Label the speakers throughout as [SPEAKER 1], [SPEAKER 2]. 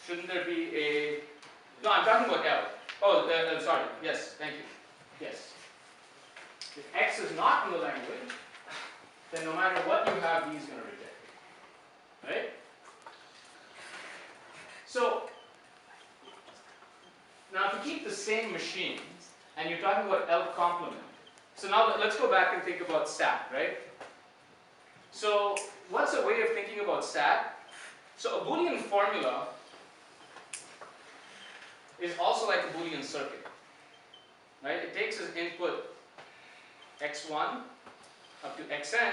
[SPEAKER 1] shouldn't there be a, no, I'm talking about L. Oh, sorry, yes, thank you. Yes. If X is not in the language, then no matter what you have, V is going to reject it. Right? So, now to keep the same machine, and you're talking about L complement. So now let's go back and think about SAT, right? So, what's a way of thinking about SAT? So, a Boolean formula is also like a Boolean circuit. Right? It takes as input x1 up to xn,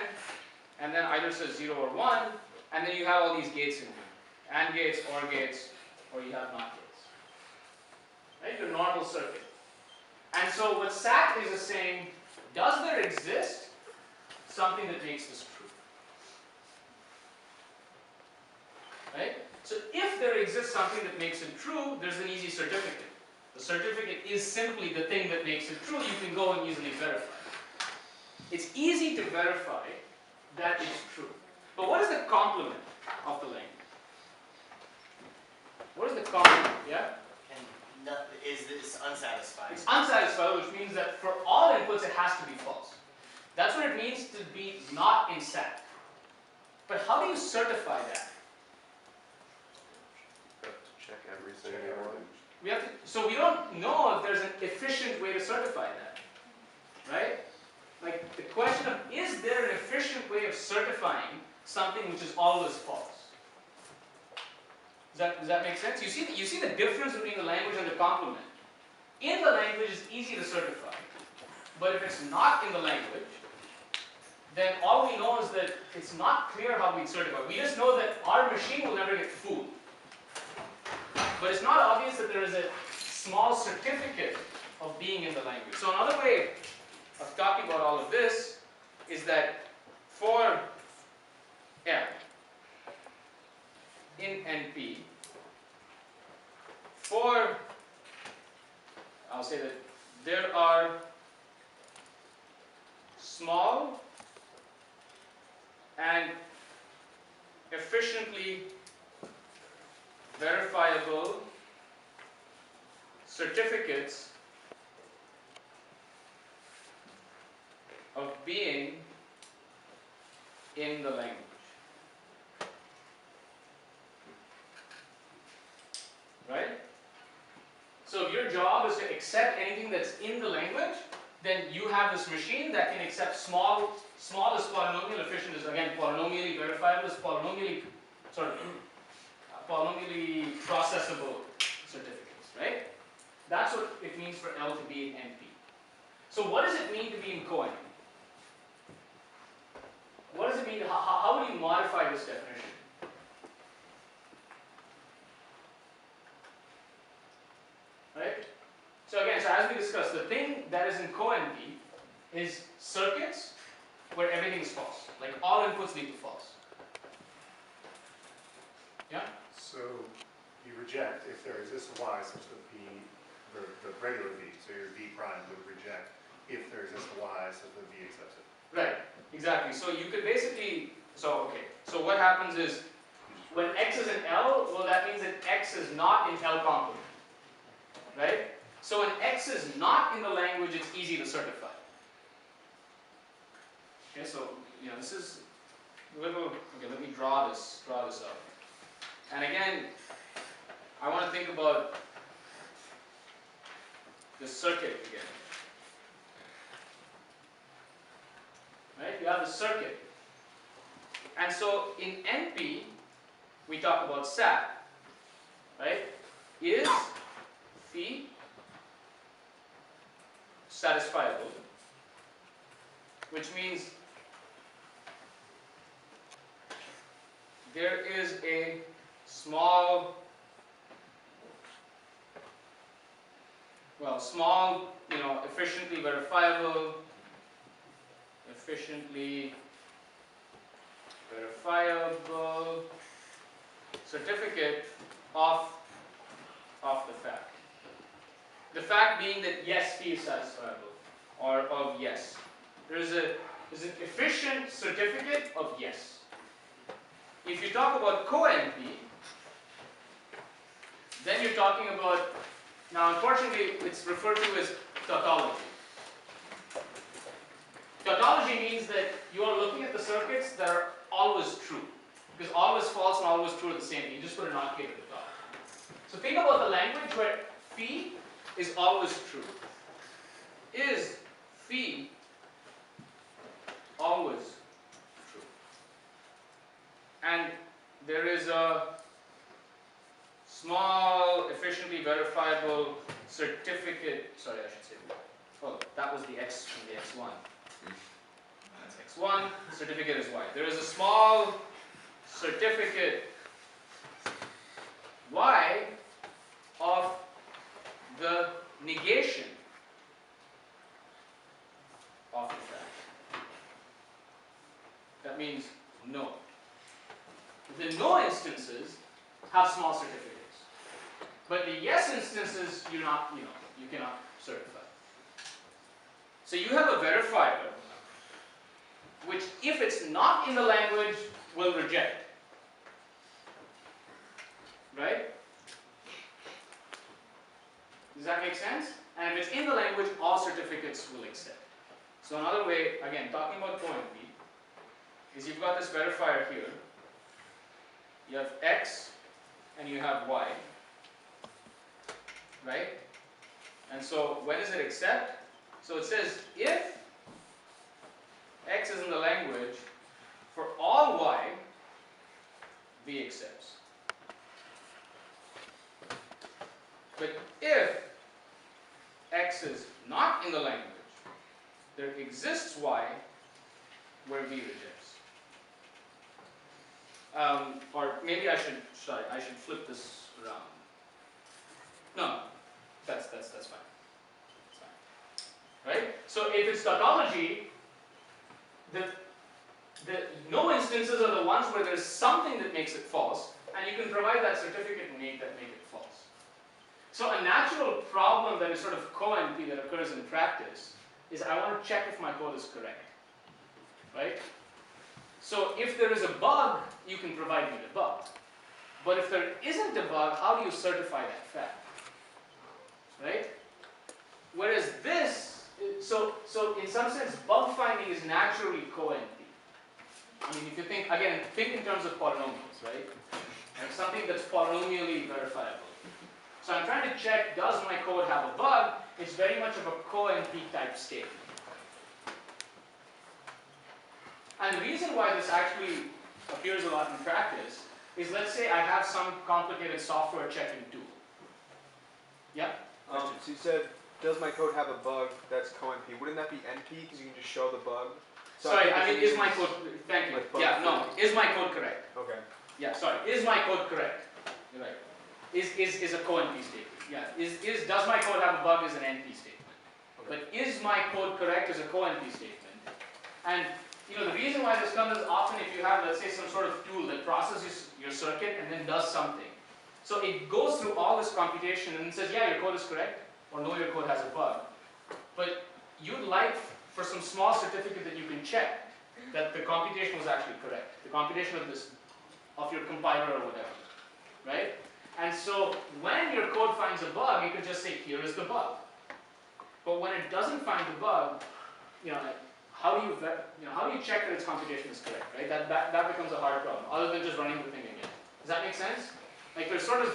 [SPEAKER 1] and then either says 0 or 1, and then you have all these gates in here. AND gates, OR gates, or you have NOT gates. Right? Your normal circuit. And so what SAT is saying, does there exist something that makes this true? Right? So if there exists something that makes it true, there's an easy certificate. The certificate is simply the thing that makes it true. You can go and easily verify. It's easy to verify that it's true. But what is the complement of the language? What is the complement? Yeah?
[SPEAKER 2] Is this unsatisfied?
[SPEAKER 1] It's unsatisfied, which means that for all inputs it has to be false. That's what it means to be not in SAT. But how do you certify that?
[SPEAKER 3] You have to check everything you want.
[SPEAKER 1] We have to, so we don't know if there's an efficient way to certify that. Right? Like the question of, is there an efficient way of certifying something which is always false? Does that make sense? You see the difference between the language and the complement. In the language, it's easy to certify. But if it's not in the language, then all we know is that it's not clear how we certify. We just know that our machine will never get fooled. But it's not obvious that there is a small certificate of being in the language. So another way of talking about all of this is that for M in NP, I'll say that there are small and efficiently verifiable certificates of being in the language. Right? So if your job is to accept anything that's in the language, then you have this machine that can accept small is polynomial, efficient is again polynomially verifiable, is polynomially processable certificates, right? That's what it means for L to be in NP. So what does it mean to be in co-NP? What does it mean? How would you modify this definition? Right? So again, so as we discussed, the thing that is in co-NP is circuits where everything is false. Like all inputs lead to false. Yeah?
[SPEAKER 4] So you reject if there exists a y such that the regular v, so your v prime would reject if there exists a y such that v accepts it.
[SPEAKER 1] Right, exactly. So you could basically, so what happens is, when x is in L, well that means that x is not in L complement. Right? So when x is not in the language, it's easy to certify. Okay, so this is a little, okay, let me draw this up. And again, I want to think about the circuit again. Right? You have the circuit. And so in NP, we talk about SAT. Right? Is phi satisfiable, which means there is a small, efficiently verifiable certificate of the fact. The fact being that yes, phi is satisfiable, or of yes. There's an efficient certificate of yes. If you talk about co-NP, talking about, now unfortunately it's referred to as tautology. Tautology means that you are looking at the circuits that are always true. Because always false and always true are the same thing. You just put an odd gate at the top. So think about the language where phi is always true. Is phi always true? And there is a small, efficiently verifiable certificate, sorry, I should say, oh, that was the X from the X1. That's X1, certificate is Y. There is a small certificate Y of the negation of the fact. That means no. The no instances have small certificates. But the yes instances, you cannot certify. So you have a verifier, which if it's not in the language, will reject. Right? Does that make sense? And if it's in the language, all certificates will accept. So another way, again, talking about CoNP, is you've got this verifier here. You have X and you have Y. Right? And so when does it accept? So it says if X is in the language, for all Y, V accepts. But if X is not in the language, there exists Y where V rejects. Or maybe I should flip this around. No, that's fine. That's fine. Right? So if it's tautology, the no instances are the ones where there's something that makes it false, and you can provide that certificate and make it false. So a natural problem that is sort of CoNP that occurs in practice is I want to check if my code is correct. Right? So if there is a bug, you can provide me the bug. But if there isn't a bug, how do you certify that fact? Right? Whereas this, so in some sense, bug finding is naturally CoNP. I mean, if you think in terms of polynomials, right? And something that's polynomially verifiable. So I'm trying to check, does my code have a bug? It's very much of a CoNP type statement. And the reason why this actually appears a lot in practice is, let's say I have some complicated software checking tool. Yeah?
[SPEAKER 5] So you said, does my code have a bug that's CoNP? Wouldn't that be NP because you can just show the bug? So
[SPEAKER 1] sorry, I mean, is my code, thank you. Yeah, no, is my code correct?
[SPEAKER 5] Okay.
[SPEAKER 1] Yeah, sorry, is my code correct? You're right. Is a CoNP statement. Yeah, does my code have a bug is an NP statement. Okay. But is my code correct is a CoNP statement. And the reason why this comes is often if you have, let's say, some sort of tool that processes your circuit and then does something. So it goes through all this computation and says, yeah, your code is correct, or no, your code has a bug. But you'd like for some small certificate that you can check that the computation was actually correct. The computation of your compiler or whatever, right? And so when your code finds a bug, you can just say, here is the bug. But when it doesn't find the bug, how do you check that its computation is correct, right? That becomes a hard problem, other than just running the thing again. Does that make sense? Like there's sort of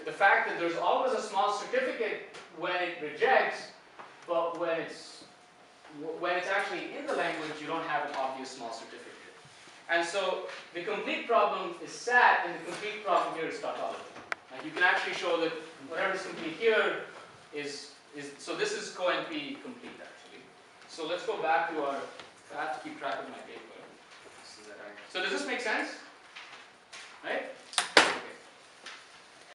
[SPEAKER 1] the fact that there's always a small certificate when it rejects, but when it's actually in the language, you don't have an obvious small certificate. And so the complete problem is SAT, and the complete problem here is tautology. And you can actually show that whatever is complete here is so this is CoNP complete actually. So let's go back to I have to keep track of my paper. So does this make sense? Right?